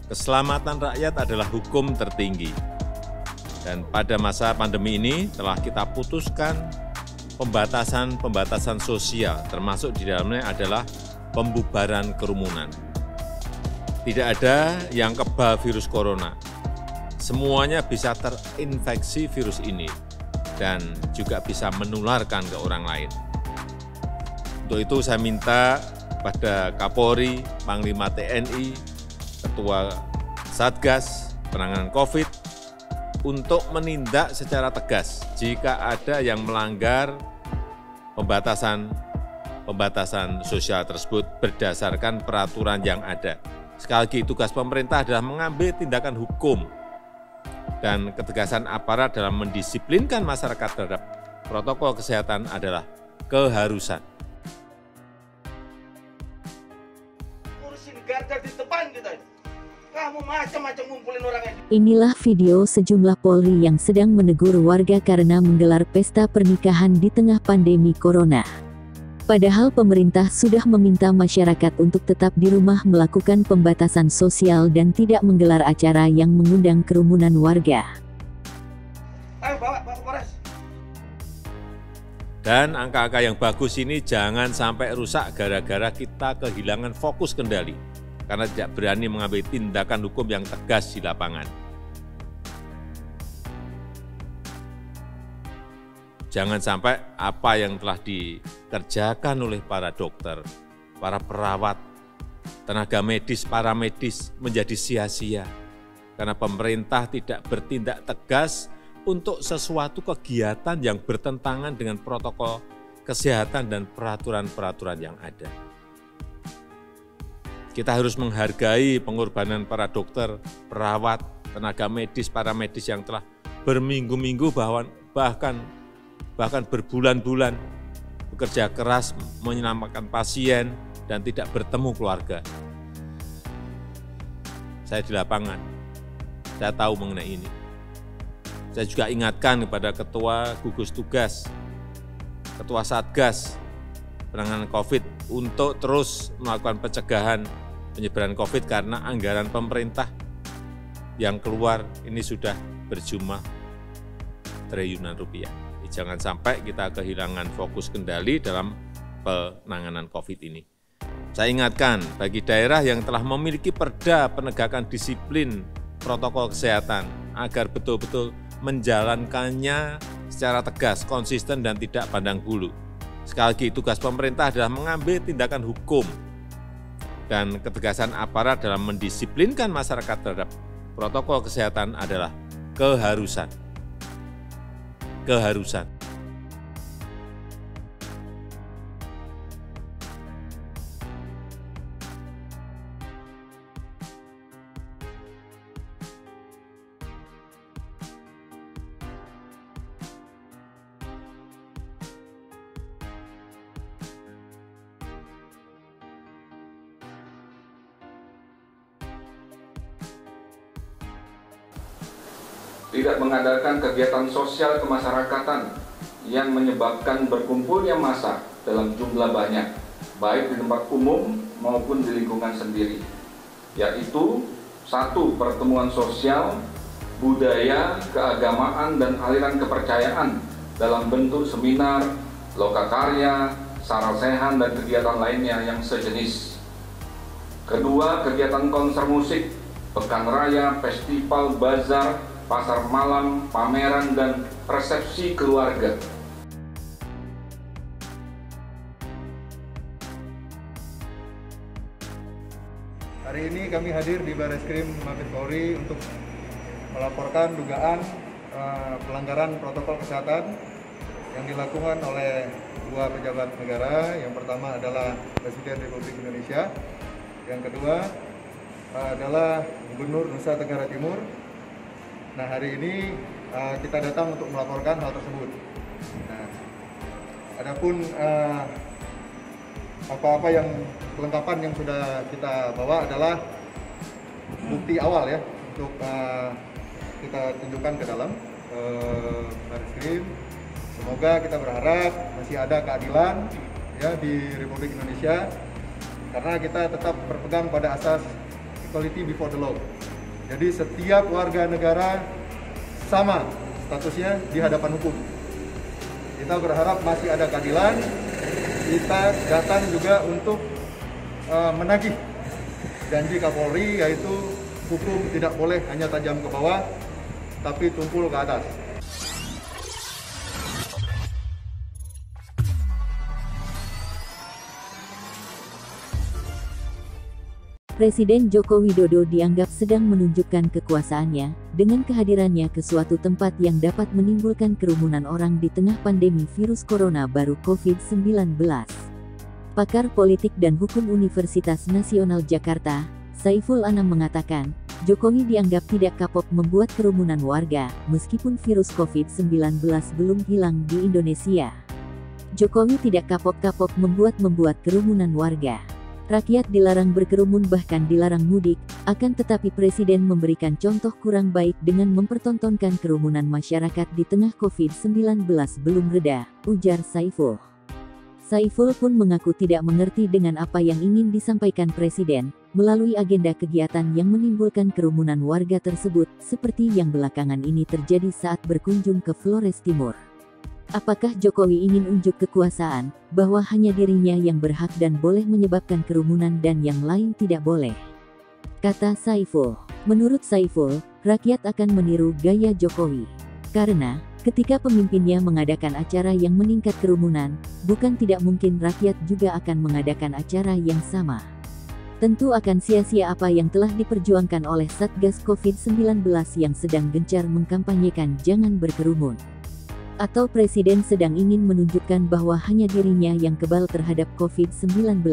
Keselamatan rakyat adalah hukum tertinggi. Dan pada masa pandemi ini telah kita putuskan pembatasan sosial, termasuk di dalamnya adalah pembubaran kerumunan. Tidak ada yang kebal virus corona. Semuanya bisa terinfeksi virus ini dan juga bisa menularkan ke orang lain. Untuk itu saya minta pada Kapolri, Panglima TNI, Ketua Satgas Penanganan COVID untuk menindak secara tegas jika ada yang melanggar pembatasan sosial tersebut berdasarkan peraturan yang ada. Sekali lagi, tugas pemerintah adalah mengambil tindakan hukum dan ketegasan aparat dalam mendisiplinkan masyarakat terhadap protokol kesehatan adalah keharusan. Urusin garda di depan kita. Kamu macam-macam ngumpulin orang ini. Inilah video sejumlah Polri yang sedang menegur warga karena menggelar pesta pernikahan di tengah pandemi corona. Padahal pemerintah sudah meminta masyarakat untuk tetap di rumah melakukan pembatasan sosial dan tidak menggelar acara yang mengundang kerumunan warga. Ayo bawa ke Polres. Dan angka-angka yang bagus ini jangan sampai rusak gara-gara kita kehilangan fokus kendali karena tidak berani mengambil tindakan hukum yang tegas di lapangan. Jangan sampai apa yang telah dikerjakan oleh para dokter, para perawat, tenaga medis, para medis menjadi sia-sia karena pemerintah tidak bertindak tegas untuk sesuatu kegiatan yang bertentangan dengan protokol kesehatan dan peraturan-peraturan yang ada. Kita harus menghargai pengorbanan para dokter, perawat, tenaga medis, para medis yang telah berminggu-minggu bahkan berbulan-bulan bekerja keras menyelamatkan pasien dan tidak bertemu keluarga. Saya di lapangan, saya tahu mengenai ini. Saya juga ingatkan kepada Ketua Gugus Tugas, Ketua Satgas Penanganan COVID untuk terus melakukan pencegahan penyebaran COVID karena anggaran pemerintah yang keluar ini sudah berjumlah triliunan rupiah. Jangan sampai kita kehilangan fokus kendali dalam penanganan COVID ini. Saya ingatkan bagi daerah yang telah memiliki perda penegakan disiplin protokol kesehatan agar betul-betul menjalankannya secara tegas, konsisten, dan tidak pandang bulu. Sekali lagi, tugas pemerintah adalah mengambil tindakan hukum dan ketegasan aparat dalam mendisiplinkan masyarakat terhadap protokol kesehatan adalah keharusan. Tidak mengadakan kegiatan sosial kemasyarakatan yang menyebabkan berkumpulnya massa dalam jumlah banyak, baik di tempat umum maupun di lingkungan sendiri, yaitu 1. Pertemuan sosial, budaya, keagamaan, dan aliran kepercayaan dalam bentuk seminar, lokakarya, sarasehan, dan kegiatan lainnya yang sejenis. 2. Kegiatan konser musik, pekan raya, festival, bazar, pasar malam, pameran, dan resepsi keluarga. Hari ini kami hadir di Barreskrim Mabes Polri untuk melaporkan dugaan pelanggaran protokol kesehatan yang dilakukan oleh 2 pejabat negara. Yang pertama adalah Presiden Republik Indonesia, yang kedua adalah Gubernur Nusa Tenggara Timur. Nah, hari ini kita datang untuk melaporkan hal tersebut. Nah, adapun apa-apa yang kelengkapan yang sudah kita bawa adalah bukti awal ya, untuk kita tunjukkan ke dalam Barreskrim. Semoga kita berharap masih ada keadilan ya di Republik Indonesia, karena kita tetap berpegang pada asas equality before the law. Jadi setiap warga negara sama statusnya di hadapan hukum. Kita berharap masih ada keadilan. Kita datang juga untuk menagih janji Kapolri, yaitu hukum tidak boleh hanya tajam ke bawah, tapi tumpul ke atas. Presiden Joko Widodo dianggap sedang menunjukkan kekuasaannya dengan kehadirannya ke suatu tempat yang dapat menimbulkan kerumunan orang di tengah pandemi virus corona baru COVID-19. Pakar politik dan hukum Universitas Nasional Jakarta, Saiful Anam mengatakan, Jokowi dianggap tidak kapok membuat kerumunan warga, meskipun virus COVID-19 belum hilang di Indonesia. Jokowi tidak kapok-kapok membuat kerumunan warga. Rakyat dilarang berkerumun bahkan dilarang mudik, akan tetapi Presiden memberikan contoh kurang baik dengan mempertontonkan kerumunan masyarakat di tengah COVID-19 belum reda, ujar Saiful. Saiful pun mengaku tidak mengerti dengan apa yang ingin disampaikan Presiden, melalui agenda kegiatan yang menimbulkan kerumunan warga tersebut, seperti yang belakangan ini terjadi saat berkunjung ke Flores Timur. Apakah Jokowi ingin unjuk kekuasaan, bahwa hanya dirinya yang berhak dan boleh menyebabkan kerumunan dan yang lain tidak boleh? Kata Saiful. Menurut Saiful, rakyat akan meniru gaya Jokowi. Karena, ketika pemimpinnya mengadakan acara yang meningkat kerumunan, bukan tidak mungkin rakyat juga akan mengadakan acara yang sama. Tentu akan sia-sia apa yang telah diperjuangkan oleh Satgas COVID-19 yang sedang gencar mengkampanyekan jangan berkerumun. Atau Presiden sedang ingin menunjukkan bahwa hanya dirinya yang kebal terhadap COVID-19.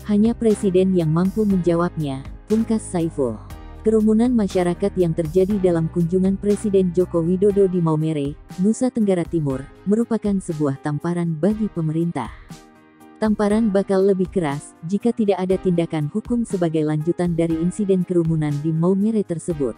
Hanya Presiden yang mampu menjawabnya, pungkas Saiful. Kerumunan masyarakat yang terjadi dalam kunjungan Presiden Joko Widodo di Maumere, Nusa Tenggara Timur, merupakan sebuah tamparan bagi pemerintah. Tamparan bakal lebih keras, jika tidak ada tindakan hukum sebagai lanjutan dari insiden kerumunan di Maumere tersebut.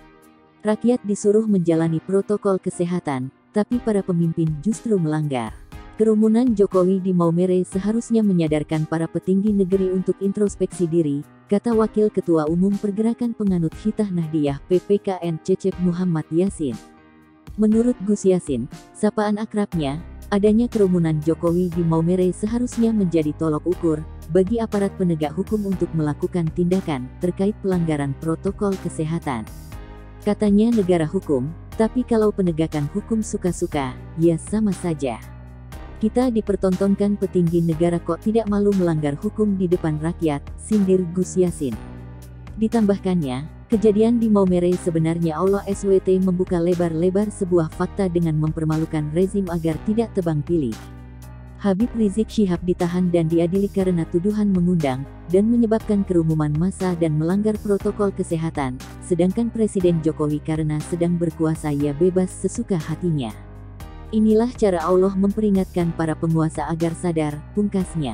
Rakyat disuruh menjalani protokol kesehatan, tapi para pemimpin justru melanggar. Kerumunan Jokowi di Maumere seharusnya menyadarkan para petinggi negeri untuk introspeksi diri, kata Wakil Ketua Umum Pergerakan Penganut Hitah Nahdiyah PPKN Cecep Muhammad Yasin. Menurut Gus Yasin, sapaan akrabnya, adanya kerumunan Jokowi di Maumere seharusnya menjadi tolok ukur bagi aparat penegak hukum untuk melakukan tindakan terkait pelanggaran protokol kesehatan. Katanya negara hukum, tapi kalau penegakan hukum suka-suka, ya sama saja. Kita dipertontonkan petinggi negara kok tidak malu melanggar hukum di depan rakyat, sindir Gus Yasin. Ditambahkannya, kejadian di Maumere sebenarnya Allah SWT membuka lebar-lebar sebuah fakta dengan mempermalukan rezim agar tidak tebang pilih. Habib Rizik Syihab ditahan dan diadili karena tuduhan mengundang dan menyebabkan kerumunan massa dan melanggar protokol kesehatan, sedangkan Presiden Jokowi karena sedang berkuasa ia bebas sesuka hatinya. Inilah cara Allah memperingatkan para penguasa agar sadar, pungkasnya.